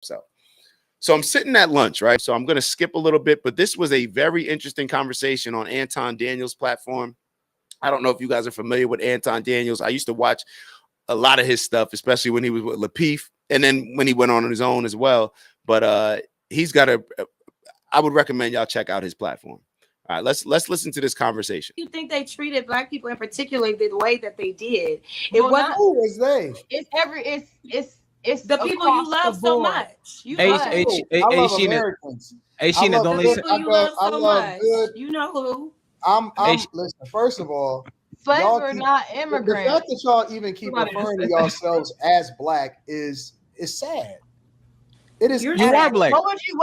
So I'm sitting at lunch, right? So I'm going to skip a little bit, but this was a very interesting conversation on Anton Daniels' platform. I don't know if you guys are familiar with Anton Daniels. I used to watch a lot of his stuff, especially when he was with Lapeef, and then when he went on his own as well. But he's got I would recommend y'all check out his platform. All right, let's listen to this conversation. You think they treated Black people in particular the way that they did? It wasn't. Who was they? It's the people you love so much. You love Americans. I love good. You know who? Listen. First of all, slaves were not immigrants. The fact that y'all even keep referring to yourselves as Black is sad. It is. You are Black. What would you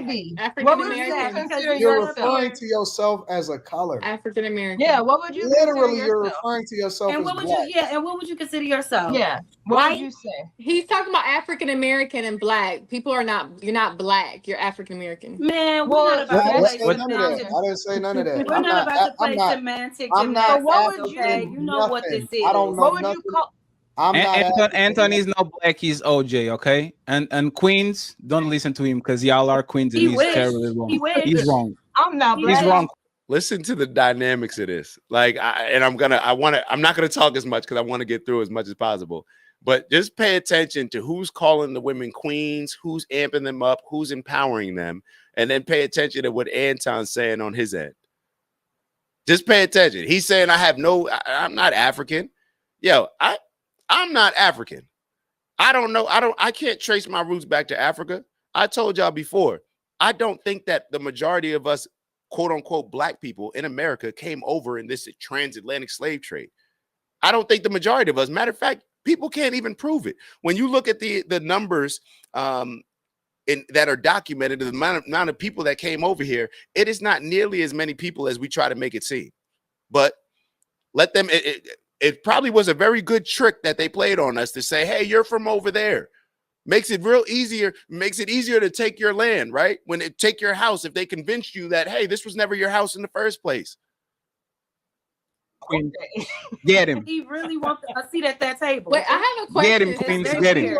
be? African American. You're referring to yourself as a color. African American. Yeah. What would you literally? You're referring to yourself and as what Black. And what would you consider yourself? Yeah. What would you say? He's talking about African American and Black. People are not. You're not Black. You're African American. Man, we're not about to play semantics. I didn't say none of that. We're not about to play semantics. I'm not. What would you? You know what this is. I don't know. What would you call? Anton is not Black, he's OJ, okay? And Queens, don't listen to him because y'all are Queens and he's terribly wrong. He's wrong. I'm not Black. He's wrong. Listen to the dynamics of this. I'm not gonna talk as much because I want to get through as much as possible. But just pay attention to who's calling the women queens, who's amping them up, who's empowering them, and then pay attention to what Anton's saying on his end. Just pay attention. He's saying I'm not African. Yo, I'm not African. I can't trace my roots back to Africa. I told y'all before, I don't think that the majority of us, quote unquote, Black people in America came over in this transatlantic slave trade. I don't think the majority of us, matter of fact, people can't even prove it. When you look at the numbers that are documented, the amount of people that came over here, it is not nearly as many people as we try to make it seem. But let them, it probably was a very good trick that they played on us to say, hey, you're from over there. Makes it easier to take your land, right? When it take your house, if they convinced you that, hey, this was never your house in the first place. Queen, get him. He really wants a seat at that table. Wait, I have a question. Get him, Queens, get him.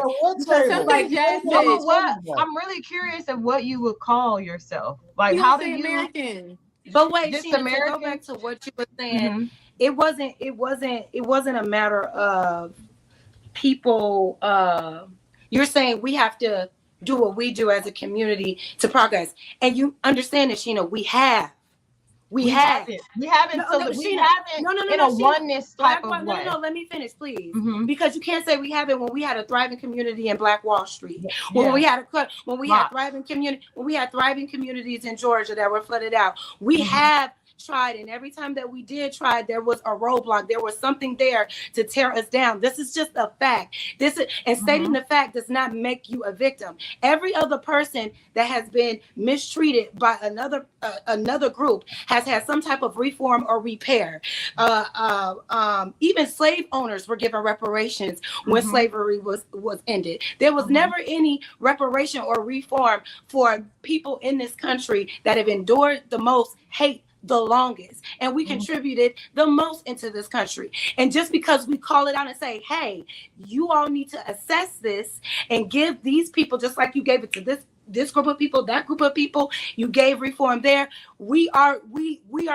I'm really curious of what you would call yourself. Like, how do you American? But wait, Sheena, to go back to what you were saying, it wasn't a matter of people. You're saying we have to do what we do as a community to progress, and you understand that, Sheena, we haven't. In a oneness type of way. No, let me finish, please. Because you can't say we haven't when we had a thriving community in Black Wall Street. When we had thriving communities in Georgia that were flooded out. We have tried, and every time that we did try, there was a roadblock. There was something there to tear us down. This is just a fact. Stating the fact does not make you a victim. Every other person that has been mistreated by another group has had some type of reform or repair. Even slave owners were given reparations when slavery was ended. There was never any reparation or reform for people in this country that have endured the most hate the longest, and we contributed the most into this country. And just because we call it out and say, hey, you all need to assess this and give these people, just like you gave it to this group of people, that group of people, you gave reform there. We are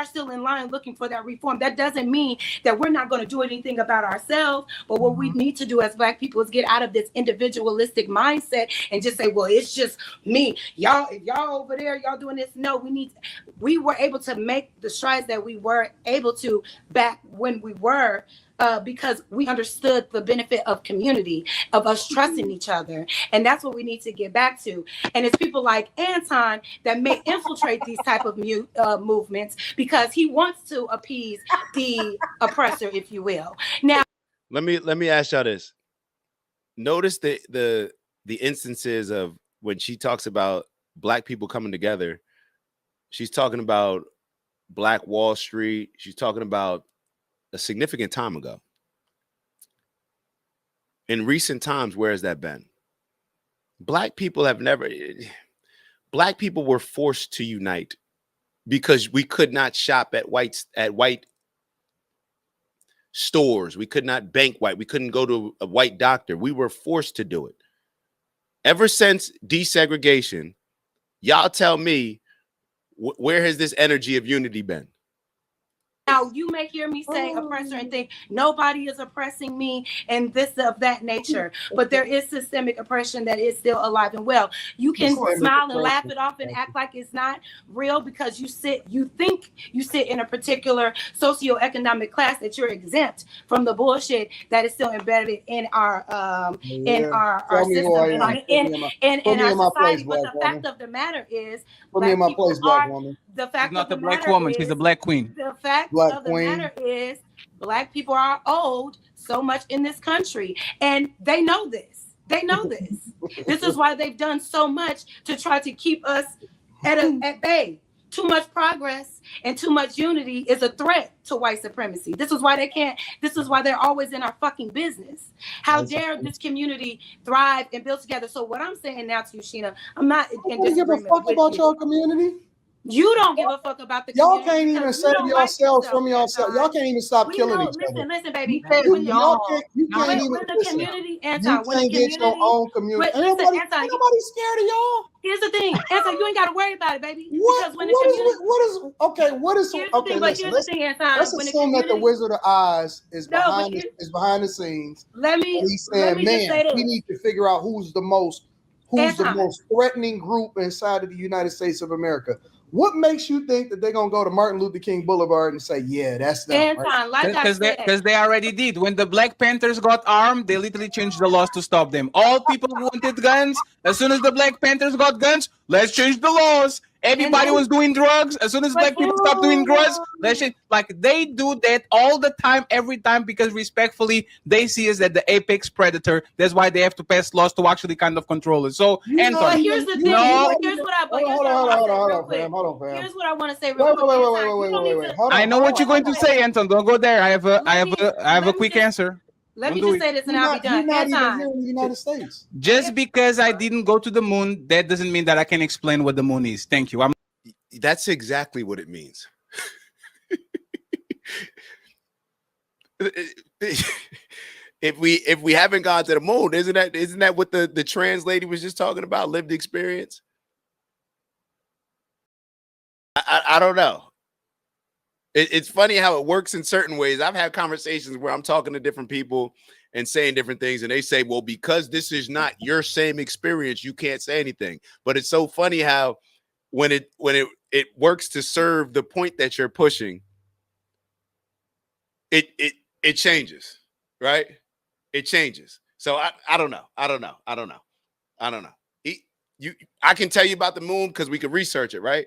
still in line looking for that reform. That doesn't mean that we're not going to do anything about ourselves, but what we need to do as Black people is get out of this individualistic mindset and just say, well, it's just me. Y'all over there, y'all doing this. No, we were able to make the strides that we were able to back when we were because we understood the benefit of community, of us trusting each other. And that's what we need to get back to. And it's people like Anton that may infiltrate these type of movements because he wants to appease the oppressor, if you will. Now, let me ask y'all this. Notice the instances of when she talks about Black people coming together. She's talking about Black Wall Street. She's talking about a significant time ago. In recent times, where has that been? Black people were forced to unite because we could not shop at white stores. We could not bank white. We couldn't go to a white doctor. We were forced to do it. ever since desegregation, y'all tell me, where has this energy of unity been? Now, you may hear me say oppressor and think nobody is oppressing me and this of that nature, but there is systemic oppression that is still alive and well. You can smile and laugh it off and act like it's not real because you think you sit in a particular socioeconomic class that you're exempt from the bullshit that is still embedded in our system and our society. But the fact of the matter is, put me in my place, black woman. The fact She's not of the the black matter woman, is, she's the black queen. The fact Black of the queen. matter is, black people are owed so much in this country, and they know this. They know this. This is why they've done so much to try to keep us at bay. Too much progress and too much unity is a threat to white supremacy. This is why they can't. This is why they're always in our fucking business. How dare this community thrive and build together? So what I'm saying now to you, Sheena, I'm not in disagreement with about your community. You don't give a fuck about the y'all community. Can't even save yourselves from yourself. Y'all can't even stop killing each other. Listen, baby. You can't even when the community, Anton, you can't get your own community. Ain't nobody scared of y'all. Here's the thing, Anton, you ain't got to worry about it, baby. What is Here's the thing, Anton. Let's assume that the Wizard of Oz is behind the scenes. He's saying, man, we need to figure out who's the most threatening group inside of the United States of America. What makes you think that they're gonna go to Martin Luther King Boulevard and say, "Yeah, that's them"? Because they already did. When the Black Panthers got armed, they literally changed the laws to stop them. All people who wanted guns, as soon as the Black Panthers got guns, let's change the laws. Everybody was doing drugs. As soon as black people stop doing drugs, they do that all the time, every time, because respectfully, they see us as the apex predator. That's why they have to pass laws to actually kind of control it. So, Anton, here's the thing. Here's what I want to say. Wait. I know what you're going to say, Anton. Don't go there. I have a quick answer. Let me just say this and I'll be done. You're not even here in the United States. Just because I didn't go to the moon, that doesn't mean that I can explain what the moon is. Thank you. That's exactly what it means. If we haven't gone to the moon, isn't that what the trans lady was just talking about? Lived experience. I don't know. It's funny how it works in certain ways. I've had conversations where I'm talking to different people and saying different things, and they say, well, because this is not your same experience, you can't say anything. But it's so funny how when it works to serve the point that you're pushing, it changes, right? It changes. So I don't know. I don't know. I can tell you about the moon because we can research it, right?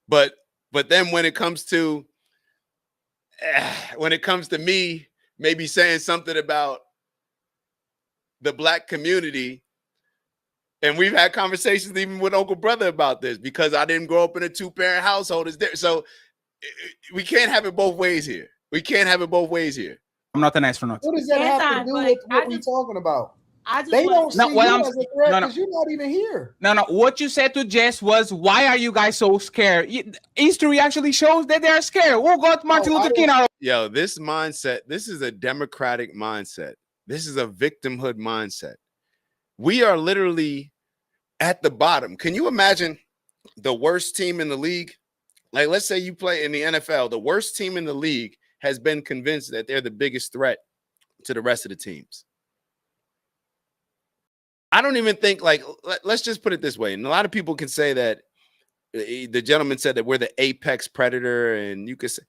But then when it comes to me maybe saying something about the black community, and we've had conversations even with Uncle Brother about this because I didn't grow up in a 2-parent household. So we can't have it both ways here. I'm not an astronaut. What does that have to do with what we're talking about? They don't see you as a threat because you're not even here. No. What you said to Jess was, why are you guys so scared? History actually shows that they are scared. Who got Martin Luther King out? Yo, this mindset, this is a democratic mindset. This is a victimhood mindset. We are literally at the bottom. Can you imagine the worst team in the league? Like, let's say you play in the NFL. The worst team in the league has been convinced that they're the biggest threat to the rest of the teams. I don't even think, let's just put it this way. And a lot of people can say that the gentleman said that we're the apex predator, and you could say,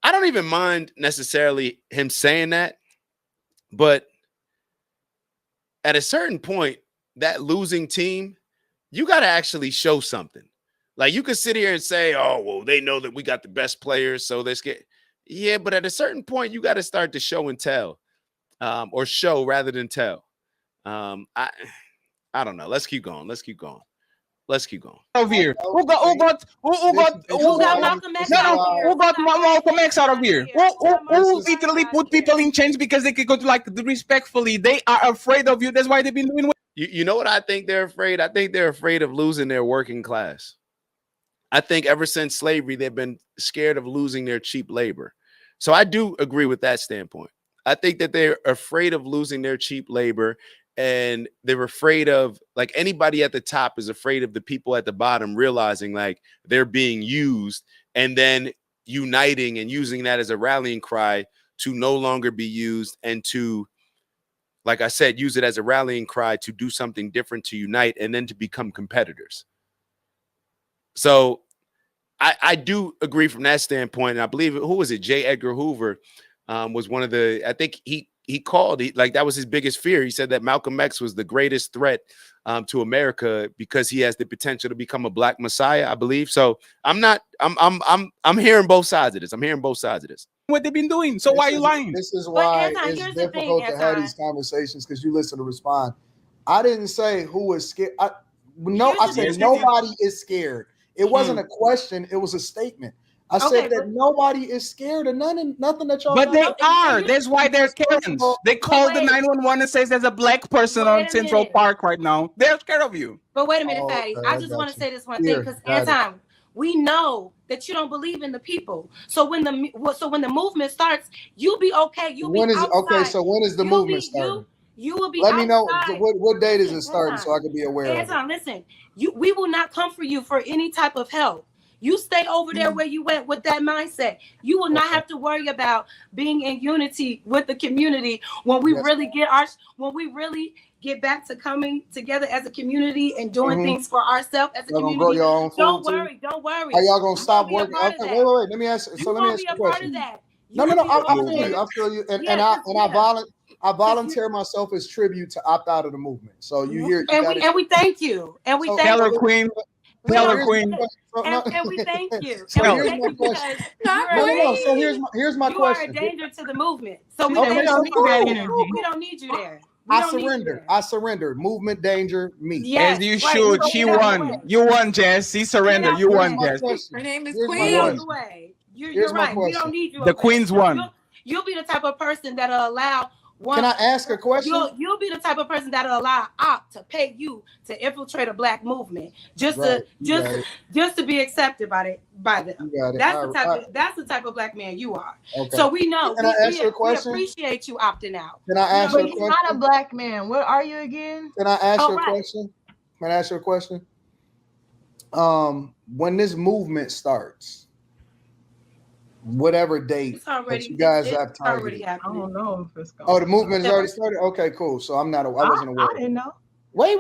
I don't even mind necessarily him saying that, but at a certain point, that losing team, you got to actually show something. Like, you could sit here and say, oh, well, they know that we got the best players, so let's get, yeah, but at a certain point, you got to start to show and tell, or show rather than tell. I don't know. Let's keep going. Over here. Who got Malcolm X out of here? Who literally put people in chains because they could go to respectfully? They are afraid of you. That's why they've been doing. You know what I think they're afraid? I think they're afraid of losing their working class. I think ever since slavery, they've been scared of losing their cheap labor. So I do agree with that standpoint. I think that they're afraid of losing their cheap labor. and they're afraid of, like, anybody at the top is afraid of the people at the bottom realizing like they're being used, and then uniting and using that as a rallying cry to no longer be used, and to, like I said, use it as a rallying cry to do something different, to unite, and then to become competitors. So I do agree from that standpoint. And I believe, who was it? J. Edgar Hoover was one of the, I think he called, like, that was his biggest fear. He said that Malcolm X was the greatest threat to America because he has the potential to become a black messiah, I believe. So I'm hearing both sides of this. I'm hearing both sides of this. What they've been doing. So why are you lying? This is why Anton, it's difficult to have these conversations, because you listen to respond. I didn't say who is scared. I said nobody is scared. It wasn't a question. It was a statement. I said that nobody is scared of nothing that y'all. But they are. That's why they're Karens. They call the 911 and says there's a black person on Central Park right now. They're scared of you. But wait a minute, Fatty. I just want to say this one thing, because Anton, we know that you don't believe in the people. So when the movement starts, you'll be okay. You'll be outside. Okay, so when is the movement starting? You will be. Let me know what date is it starting, so I can be aware. Anton, listen. We will not come for you for any type of help. You stay over there where you went with that mindset. You will not have to worry about being in unity with the community when we really get back to coming together as a community and doing things for ourselves as a community. Don't worry. Are y'all gonna stop working? Okay, wait. Let me ask. So let me ask you a question. No. I feel you, and I volunteer myself as tribute to opt out of the movement. So you hear, and we thank you, and we thank Taylor you. Queen. Taylor Queen. And we thank you. So here's my question. So here's my question. You are a danger to the movement. So we don't need you there. I surrender. Movement danger, me. Yes, as you should. She won. You won, Jess. She surrendered. You won, Jess. Her name is Queen. You're right. We don't need you. The Queen's won. You'll be the type of person that'll allow. Can I ask a question? You'll be the type of person that'll allow Op to pay you to infiltrate a black movement just to be accepted by them. That's the type of black man you are. Okay. So we know. Can I ask you a question? We appreciate you opting out. Can I ask you a question? He's not a black man. What are you again? Can I ask you a question? Can I ask you a question? When this movement starts, whatever date that you guys have targeted. I don't know if it's going. Oh, the movement has already started? Okay, cool. So I wasn't aware. I didn't know. Wait,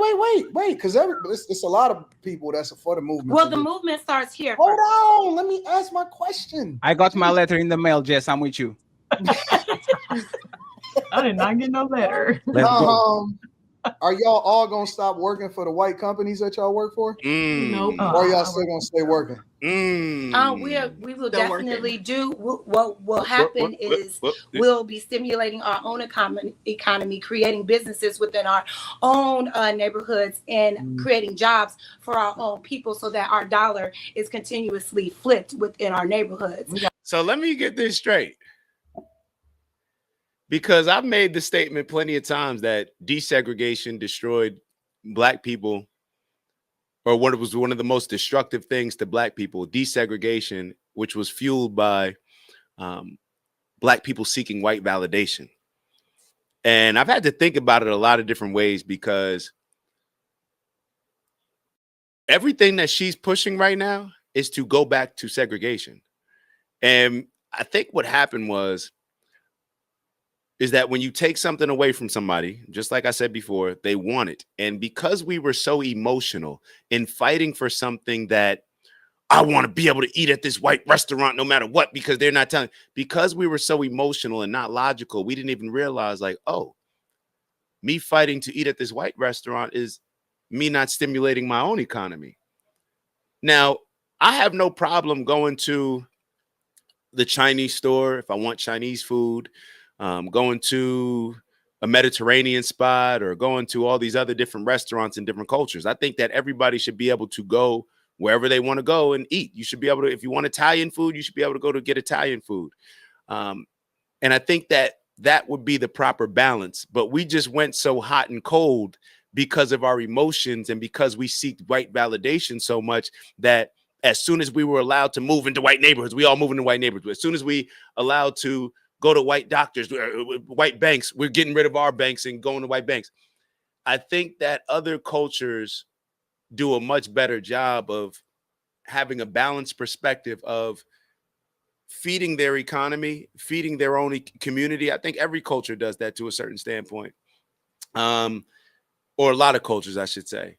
because it's a lot of people that's for the movement. Well, the movement starts here. Hold on, let me ask my question. I got my letter in the mail, Jess. I'm with you. I did not get no letter. Let's go. Are y'all all gonna stop working for the white companies that y'all work for? Nope. Or are y'all still gonna stay working? We will definitely do. What will happen is we'll be stimulating our own economy, creating businesses within our own neighborhoods, and creating jobs for our own people, so that our dollar is continuously flipped within our neighborhoods. So let me get this straight, because I've made the statement plenty of times that desegregation destroyed black people, or what was one of the most destructive things to black people, desegregation, which was fueled by black people seeking white validation. And I've had to think about it a lot of different ways, because everything that she's pushing right now is to go back to segregation. And I think what happened is that when you take something away from somebody, just like I said before, they want it. And because we were so emotional in fighting for something that I want to be able to eat at this white restaurant no matter what, because they're not telling, because we were so emotional and not logical, we didn't even realize, like, oh, me fighting to eat at this white restaurant is me not stimulating my own economy. Now, I have no problem going to the Chinese store if I want Chinese food. Going to a Mediterranean spot, or going to all these other different restaurants in different cultures. I think that everybody should be able to go wherever they want to go and eat. You should be able to, if you want Italian food, you should be able to go to get Italian food. And I think that would be the proper balance. But we just went so hot and cold because of our emotions, and because we seek white validation so much, that as soon as we were allowed to move into white neighborhoods, we all move into white neighborhoods. As soon as we allowed to go to white doctors, white banks, we're getting rid of our banks and going to white banks. I think that other cultures do a much better job of having a balanced perspective of feeding their economy, feeding their own community. I think every culture does that to a certain standpoint, or a lot of cultures, I should say.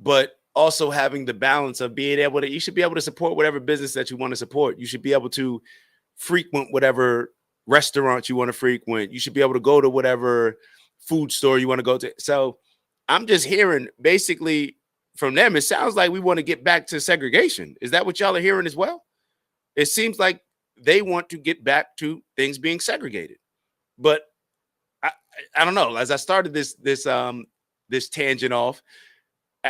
But also having the balance of being able to, you should be able to support whatever business that you want to support. You should be able to frequent whatever restaurant you want to frequent. You should be able to go to whatever food store you want to go to. So I'm just hearing basically from them, it sounds like we want to get back to segregation. Is that what y'all are hearing as well? It seems like they want to get back to things being segregated. But I don't know. As I started this tangent off,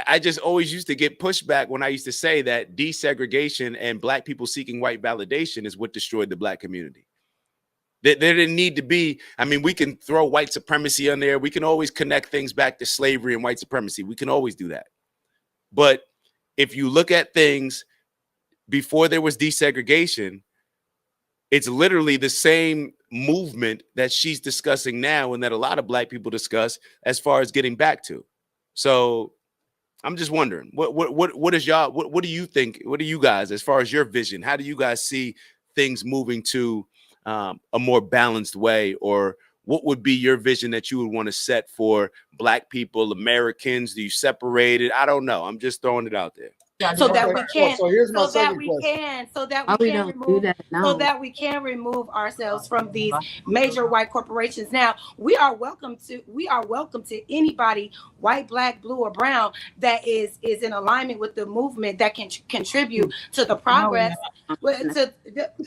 I just always used to get pushback when I used to say that desegregation and Black people seeking white validation is what destroyed the Black community. There didn't need to be, I mean, we can throw white supremacy on there. We can always connect things back to slavery and white supremacy. We can always do that. But if you look at things before there was desegregation, it's literally the same movement that she's discussing now and that a lot of Black people discuss as far as getting back to. So I'm just wondering, what is y'all, what do you think? What do you guys, as far as your vision, how do you guys see things moving to a more balanced way? Or what would be your vision that you would want to set for Black people, Americans? Do you separate it? I don't know. I'm just throwing it out there. So that we can, so here's my second question. so that we can remove ourselves from these major white corporations. Now we are welcome to anybody, white, Black, blue, or brown, that is in alignment with the movement that can contribute to the progress. To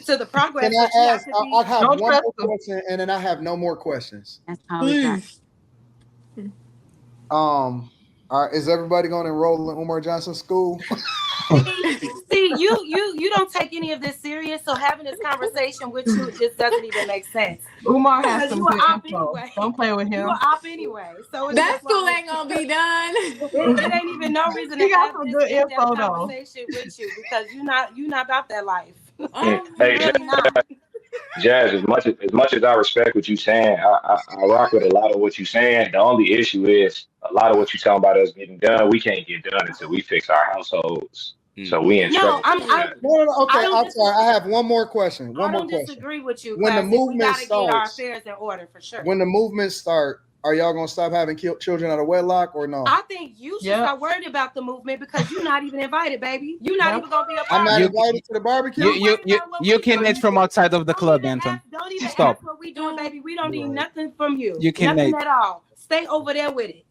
the progress. Can I ask? I have one more question, and then I have no more questions. Please. All right, is everybody going to enroll in Umar Johnson School? See, you don't take any of this serious, so having this conversation with you just doesn't even make sense. Umar has some good info. Anyway. Don't play with him. You're op anyway, so That school ain't gonna be done. It ain't even no reason to have this in-depth conversation with you, because you're not about that life. Hey, really not. Jas, as much as I respect what you're saying, I rock with a lot of what you're saying. The only issue is a lot of what you're talking about us getting done, we can't get done until we fix our households. So we in trouble. Okay, I'm sorry. I have one more question. I don't disagree with you. When the movement starts, get our affairs in order for sure. When the movement starts, are y'all gonna stop having children out of wedlock or no? I think you should start worried about the movement, because you're not even invited, baby. You're not even gonna be a part. I'm not invited to the barbecue. You can eat from outside of the club, Anton. Don't even Stop. ask what we doing, baby. We don't need nothing from you. You can nothing at all. Stay over there with it.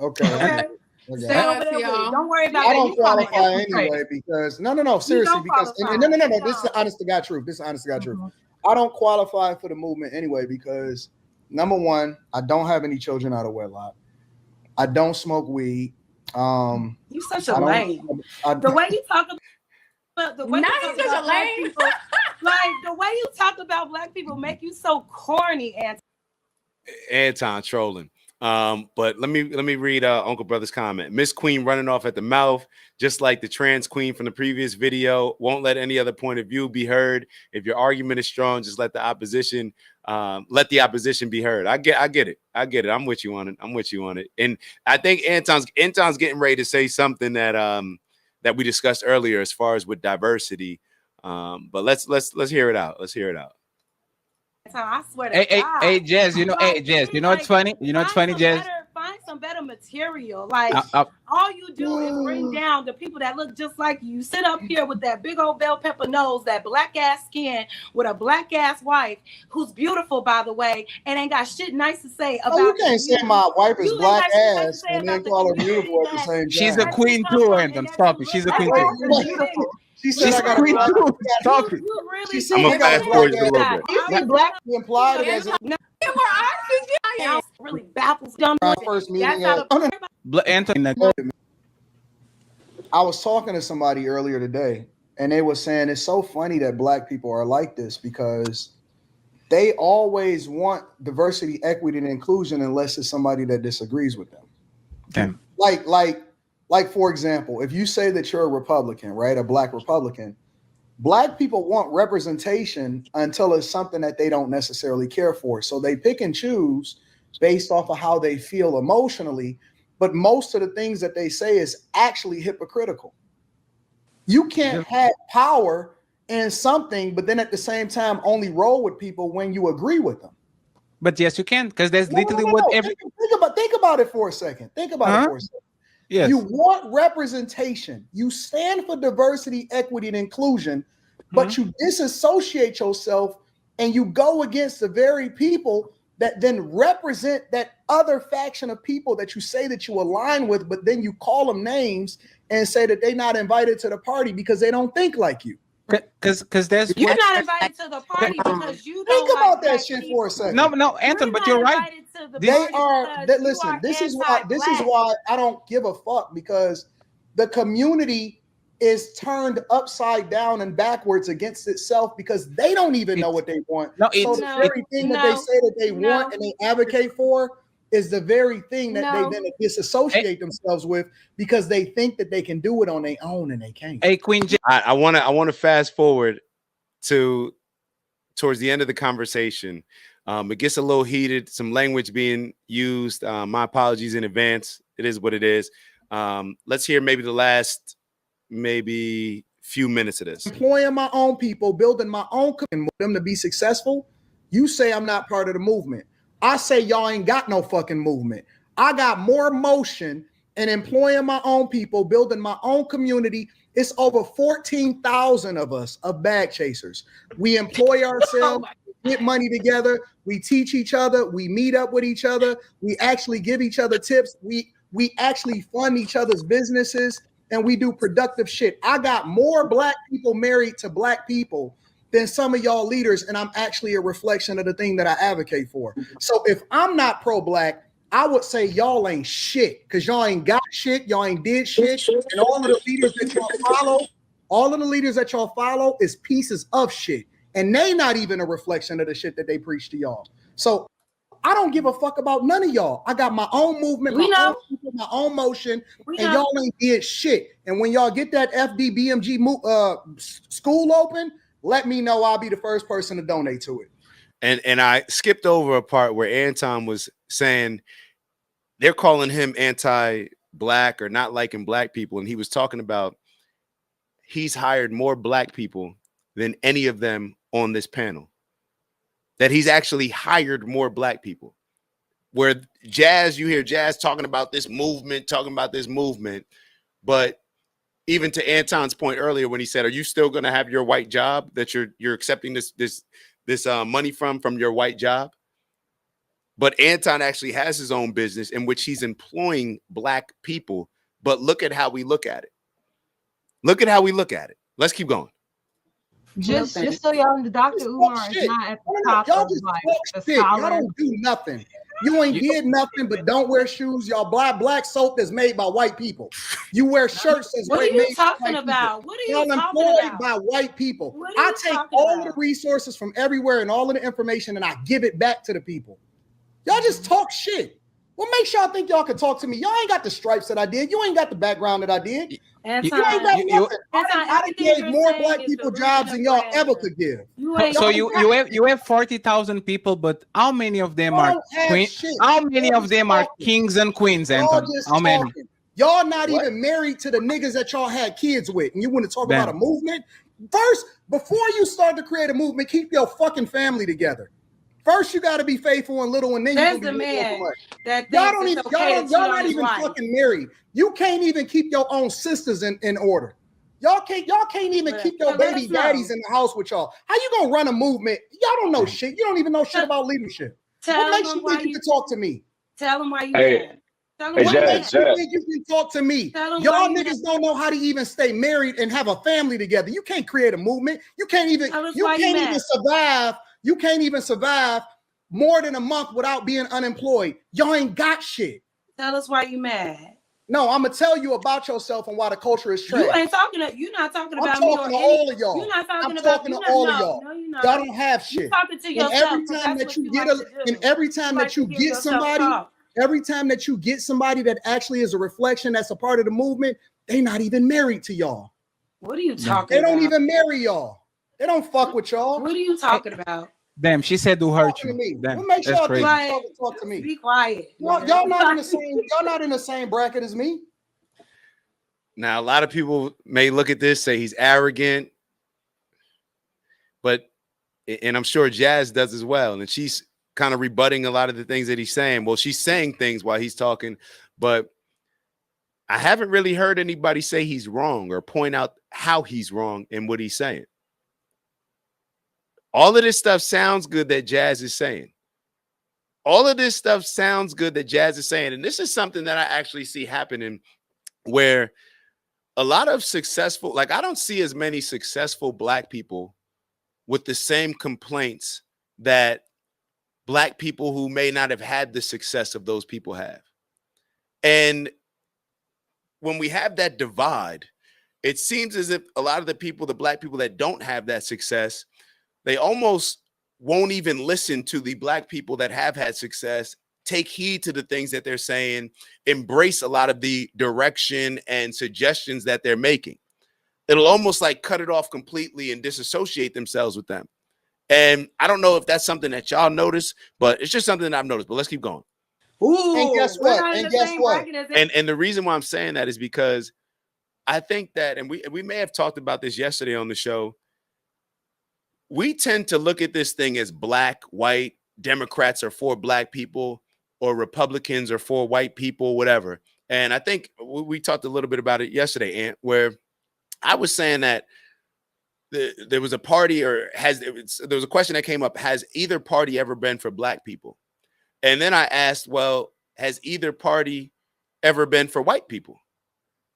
Okay. Stay over there with it. Don't worry about it. I don't qualify anyway because no, seriously, because no. This is honest to God truth. I don't qualify for the movement anyway because, number one, I don't have any children out of wedlock. I don't smoke weed. You such a lame. The way you talk about the way you talk about Black people, like the way you talk about Black people, make you so corny. Anton trolling. But let me read Uncle Brother's comment. Miss Queen running off at the mouth, just like the trans queen from the previous video. Won't let any other point of view be heard. If your argument is strong, just let the opposition be heard. I get it. I'm with you on it. And I think Anton's getting ready to say something that we discussed earlier as far as with diversity. But let's hear it out. I swear to God. Hey, Jas, you know what's funny? Jas? Find some better material. Like, all you do is bring down the people that look just like you. Sit up here with that big old bell pepper nose, that black ass skin, with a black ass wife who's beautiful, by the way, and ain't got shit nice to say about you. Can't say my wife is black ass and then call her beautiful at the same time. She's a queen too, Anton. Stop it. She's a queen too. She said, she's I got queen too. Stop it. I'm gonna fast forward just a little bit. You see black implied it as really baffles them. First meeting. Anton. I was talking to somebody earlier today, and they were saying it's so funny that Black people are like this because they always want diversity, equity, and inclusion unless it's somebody that disagrees with them. Okay. Like for example, if you say that you're a Republican, right, a Black Republican, Black people want representation until it's something that they don't necessarily care for. So they pick and choose based off of how they feel emotionally. But most of the things that they say is actually hypocritical. You can't have power in something, but then at the same time only roll with people when you agree with them. But yes, you can, because there's literally what every think about it for a second. Think about it for a second. Yes. You want representation. You stand for diversity, equity, and inclusion, but you disassociate yourself and you go against the very people that then represent that other faction of people that you say that you align with, but then you call them names and say that they're not invited to the party because they don't think like you. Because there's you're not invited to the party because you don't think about like that shit for a second. No, Anton, but you're right. They are. Listen, this is why I don't give a fuck, because the community is turned upside down and backwards against itself because they don't even know what they want. So the very thing that they say that they want and they advocate for is the very thing that they then disassociate themselves with because they think that they can do it on their own and they can't. Hey, Queen J. I want to fast forward towards the end of the conversation. It gets a little heated, some language being used. My apologies in advance. It is what it is. Let's hear maybe the last few minutes of this. Employing my own people, building my own community for them to be successful. You say I'm not part of the movement. I say y'all ain't got no fucking movement. I got more motion in employing my own people, building my own community. It's over 14,000 of us of bag chasers. We employ ourselves, get money together. We teach each other. We meet up with each other. We actually give each other tips. We actually fund each other's businesses, and we do productive shit. I got more black people married to black people than some of y'all leaders, and I'm actually a reflection of the thing that I advocate for. So if I'm not pro-black, I would say y'all ain't shit, because y'all ain't got shit, y'all ain't did shit, and all of the leaders that y'all follow is pieces of shit, and they not even a reflection of the shit that they preach to y'all. So I don't give a fuck about none of y'all. I got my own movement, my own motion, and y'all ain't did shit. And when y'all get that FDBMG school open, let me know. I'll be the first person to donate to it. And I skipped over a part where Anton was saying they're calling him anti-black or not liking black people. And he was talking about he's hired more black people than any of them on this panel. That he's actually hired more black people. Where you hear Jas talking about this movement, but even to Anton's point earlier when he said, "Are you still going to have your white job that you're accepting this money from your white job?" But Anton actually has his own business in which he's employing black people. But look at how we look at it. Let's keep going. Just so y'all know, Dr. Umar is not at the top of like the scholar. Y'all don't do nothing. You ain't did nothing but don't wear shoes. Y'all buy black soap that's made by white people. You wear shirts that's made by white people. What are you talking about? Y'all employed by white people. I take all of the resources from everywhere and all of the information and I give it back to the people. Y'all just talk shit. What makes y'all think y'all can talk to me? Y'all ain't got the stripes that I did. You ain't got the background that I did. You ain't got nothing. I gave more black people jobs than y'all ever could give. So you have 40,000 people, but how many of them are queens? How many of them are kings and queens, Anton? How many? Y'all not even married to the niggas that y'all had kids with, and you want to talk about a movement? First, before you start to create a movement, keep your fucking family together. First, you got to be faithful and little, and then you can be faithful. Y'all not even fucking married. You can't even keep your own sisters in order. Y'all can't even keep your baby daddies in the house with y'all. How you gonna run a movement? Y'all don't know shit. You don't even know shit about leadership. What makes you think you can talk to me? Tell them why you can. What makes you think you can talk to me? Y'all niggas don't know how to even stay married and have a family together. You can't create a movement. You can't even survive. You can't even survive more than a month without being unemployed. Y'all ain't got shit. Tell us why you mad. No, I'm gonna tell you about yourself and why the culture is trash. You're not talking about me. I'm talking to all of y'all. You're not talking about all of y'all. No, y'all don't have shit. You're talking to yourself. Every time that you get somebody that actually is a reflection, that's a part of the movement, they not even married to y'all. What are you talking about? They don't even marry y'all. They don't fuck with y'all. What are you talking about? Damn, she said to hurt you. Damn, What makes that's y'all crazy. talk to me? Be quiet. Y'all not in the same. Y'all not in the same bracket as me. Now, a lot of people may look at this, say he's arrogant, but, and I'm sure Jas does as well. And she's kind of rebutting a lot of the things that he's saying. Well, she's saying things while he's talking, but I haven't really heard anybody say he's wrong or point out how he's wrong in what he's saying. All of this stuff sounds good that Jas is saying. All of this stuff sounds good that Jas is saying. And this is something that I actually see happening where a lot of successful, like I don't see as many successful Black people with the same complaints that Black people who may not have had the success of those people have. And when we have that divide, it seems as if a lot of the people, the Black people that don't have that success, they almost won't even listen to the Black people that have had success, take heed to the things that they're saying, embrace a lot of the direction and suggestions that they're making. It'll almost like cut it off completely and disassociate themselves with them. And I don't know if that's something that y'all notice, but it's just something that I've noticed. But let's keep going. Ooh, and guess what? And guess what? And the reason why I'm saying that is because I think that, and we may have talked about this yesterday on the show, we tend to look at this thing as black, white, Democrats are for Black people, or Republicans are for white people, whatever. And I think we talked a little bit about it yesterday, Ant, where I was saying that there was a party, or there was a question that came up: has either party ever been for Black people? And then I asked, well, has either party ever been for white people?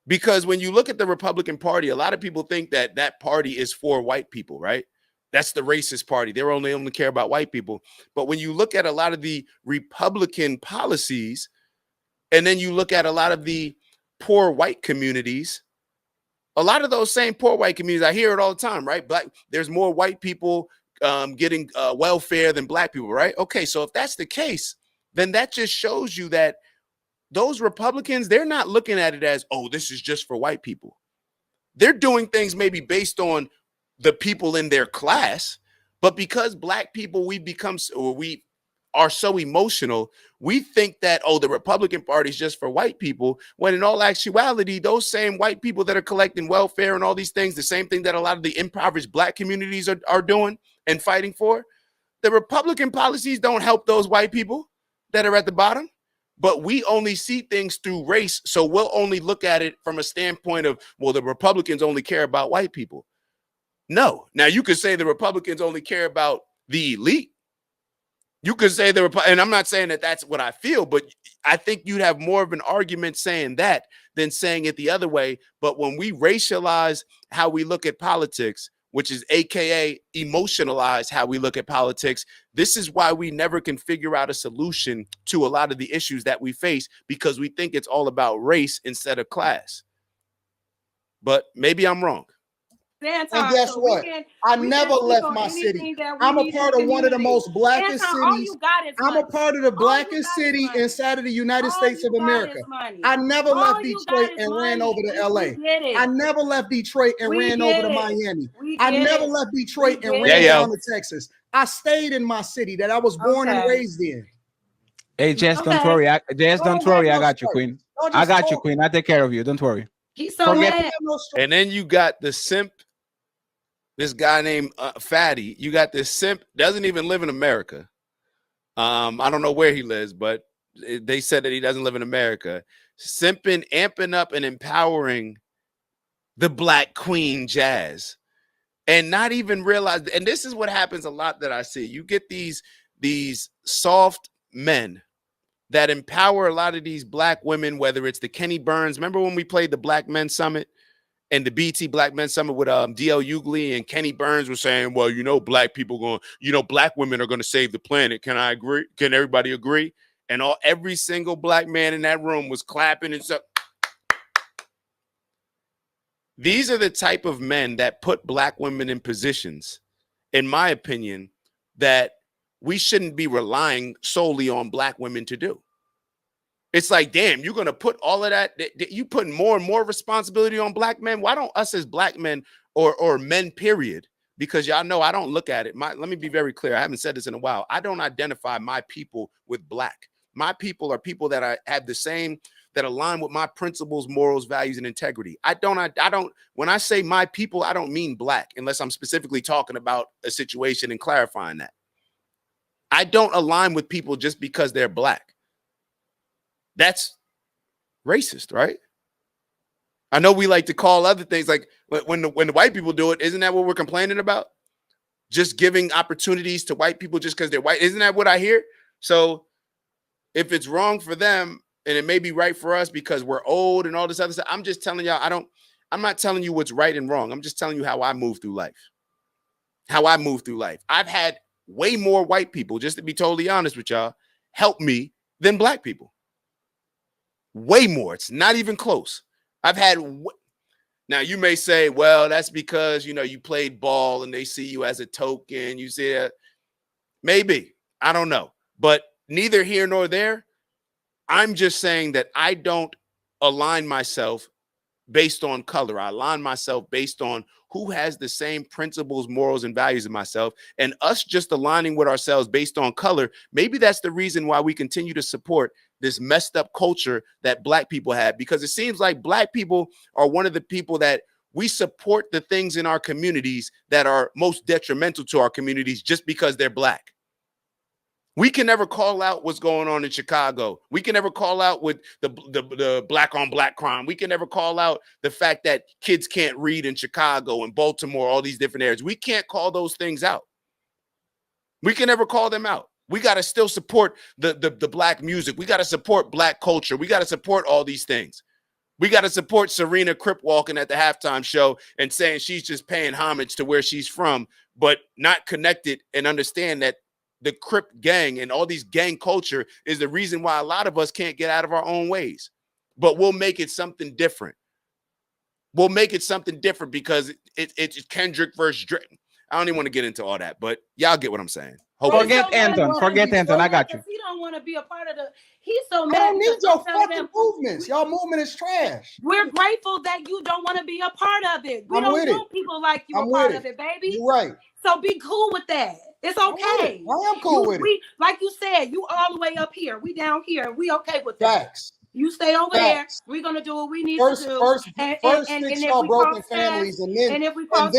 Because when you look at the Republican Party, a lot of people think that that party is for white people, right? That's the racist party. They're only care about white people. But when you look at a lot of the Republican policies, and then you look at a lot of the poor white communities, a lot of those same poor white communities, I hear it all the time, right? There's more white people getting welfare than Black people, right? Okay, so if that's the case, then that just shows you that those Republicans, they're not looking at it as, oh, this is just for white people. They're doing things maybe based on the people in their class, but because Black people, we are so emotional, we think that, oh, the Republican Party is just for white people, when in all actuality, those same white people that are collecting welfare and all these things, the same thing that a lot of the impoverished Black communities are doing and fighting for, the Republican policies don't help those white people that are at the bottom. But we only see things through race, so we'll only look at it from a standpoint of, well, the Republicans only care about white people. No. Now, you could say the Republicans only care about the elite. You could say and I'm not saying that that's what I feel, but I think you'd have more of an argument saying that than saying it the other way. But when we racialize how we look at politics, which is AKA emotionalize how we look at politics, this is why we never can figure out a solution to a lot of the issues that we face, because we think it's all about race instead of class. But maybe I'm wrong. And guess what? I never left my city. I'm a part of one of the most blackest cities. I'm a part of the blackest city inside of the United States of America. I never left Detroit and ran over to LA. I never left Detroit and ran over to Miami. I never left Detroit and ran down to Texas. I stayed in my city that I was born and raised in. Hey, Jas, don't worry. Don't worry. I got you, Queen. I got you, Queen. I take care of you. Don't worry. He's so mad. And then you got the simp. This guy named Fatty, you got this simp, doesn't even live in America. I don't know where he lives, but they said that he doesn't live in America. Simping, amping up and empowering the Black Queen Jas, and not even realize. And this is what happens a lot that I see. You get these soft men that empower a lot of these Black women, whether it's the Kenny Burns. Remember when we played the Black Men Summit? And the BT Black Men Summit with D.L. Hughley and Kenny Burns were saying, well, Black people Black women are going to save the planet. Can I agree? Can everybody agree? And every single Black man in that room was clapping and stuff. These are the type of men that put Black women in positions, in my opinion, that we shouldn't be relying solely on Black women to do. It's like, damn, you're going to put all of that, you putting more and more responsibility on Black men. Why don't us as Black men or men, period, because y'all know I don't look at it. Let me be very clear. I haven't said this in a while. I don't identify my people with black. My people are people that have the same, that align with my principles, morals, values, and integrity. I don't, when I say my people, I don't mean black, unless I'm specifically talking about a situation and clarifying that. I don't align with people just because they're black. That's racist, right? I know we like to call other things, like when the white people do it, isn't that what we're complaining about? Just giving opportunities to white people just because they're white. Isn't that what I hear? So if it's wrong for them and it may be right for us because we're old and all this other stuff, I'm just telling y'all, I'm not telling you what's right and wrong. I'm just telling you how I move through life. How I move through life. I've had way more white people, just to be totally honest with y'all, help me than black people. Way more. It's not even close. I've had, now you may say, well, that's because, you know, you played ball and they see you as a token. You see that? Maybe. I don't know. But neither here nor there. I'm just saying that I don't align myself based on color. I align myself based on who has the same principles, morals, and values as myself. And us just aligning with ourselves based on color, maybe that's the reason why we continue to support this messed up culture that black people have, because it seems like black people are one of the people that we support the things in our communities that are most detrimental to our communities just because they're black. We can never call out what's going on in Chicago. We can never call out with the black on black crime. We can never call out the fact that kids can't read in Chicago and Baltimore, all these different areas. We can't call those things out. We can never call them out. We got to still support the black music. We got to support black culture. We got to support all these things. We got to support Serena Crip walking at the halftime show and saying she's just paying homage to where she's from, but not connected and understand that the Crip gang and all these gang culture is the reason why a lot of us can't get out of our own ways. But we'll make it something different. We'll make it something different because it's Kendrick versus Drake. I don't even want to get into all that, but y'all get what I'm saying. Forget Anton. Forget Anton. I got you. He don't want to be a part of the. He's so mad. I don't need your fucking movements. Y'all movement is trash. We're grateful that you don't want to be a part of it. We don't want people like you a part of it, baby. You're right. So be cool with that. It's okay. I am cool with it. Like you said, you all the way up here. We down here. We okay with that. Facts. You stay over there. We're gonna do what we need to do. First fix y'all broken families, and then start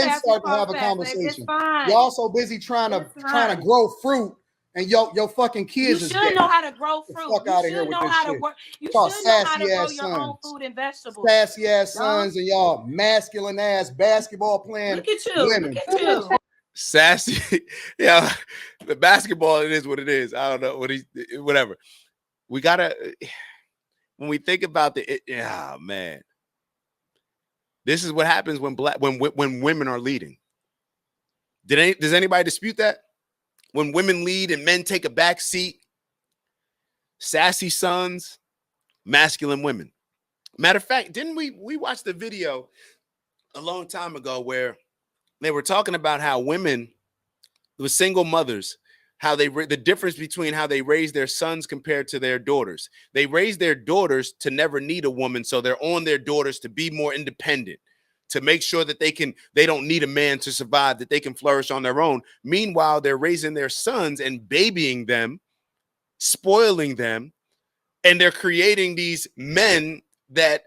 to have a conversation. Y'all so busy trying to grow fruit, and your fucking kids. You should know how to grow fruit. Fuck out of here with this shit. You should know how to grow your own food and vegetables. Sassy ass sons and y'all masculine ass basketball playing. Look at you. Women. Look at you. Sassy, yeah. The basketball, it is what it is. I don't know whatever. We gotta. When we think about man, this is what happens when women are leading. Does anybody dispute that? When women lead and men take a back seat, sassy sons, masculine women. Matter of fact, didn't we watched the video a long time ago where they were talking about how women, the single mothers, how the difference between how they raise their sons compared to their daughters. They raise their daughters to never need a woman, so they're on their daughters to be more independent, to make sure that they don't need a man to survive, that they can flourish on their own. Meanwhile, they're raising their sons and babying them, spoiling them, and they're creating these men that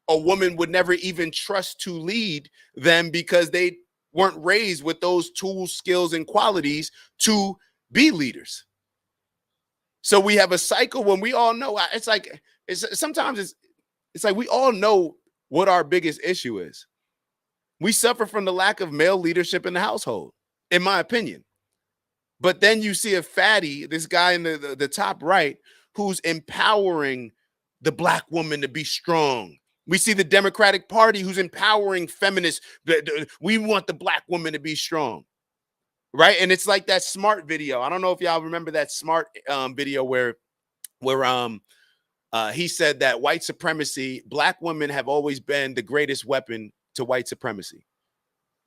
a woman would never even trust to lead them because they weren't raised with those tools, skills, and qualities to be leaders. So we have a cycle when we all know sometimes we all know what our biggest issue is. We suffer from the lack of male leadership in the household, in my opinion. But then you see a fatty, this guy in the top right, who's empowering the black woman to be strong. We see the Democratic Party who's empowering feminists. We want the black woman to be strong. Right. And it's like that Smart video. I don't know if y'all remember that Smart video where he said that white supremacy, black women have always been the greatest weapon to white supremacy.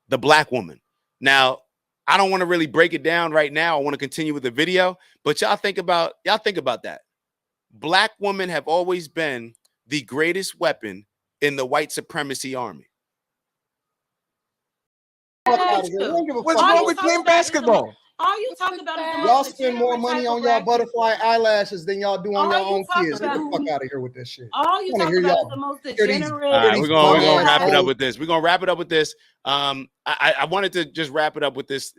The black woman. Now, I don't want to really break it down right now. I want to continue with the video, but y'all think about that. Black women have always been the greatest weapon in the white supremacy army. fuck out of here. We don't give a What's fuck. wrong with playing basketball? All you talk about is the Y'all most spend more money on y'all butterfly eyelashes than y'all do on your own kids. Get the fuck out of here with this shit. All you talk about is the most degenerate. All right, we're gonna wrap it up with this. I wanted to just wrap it up with this.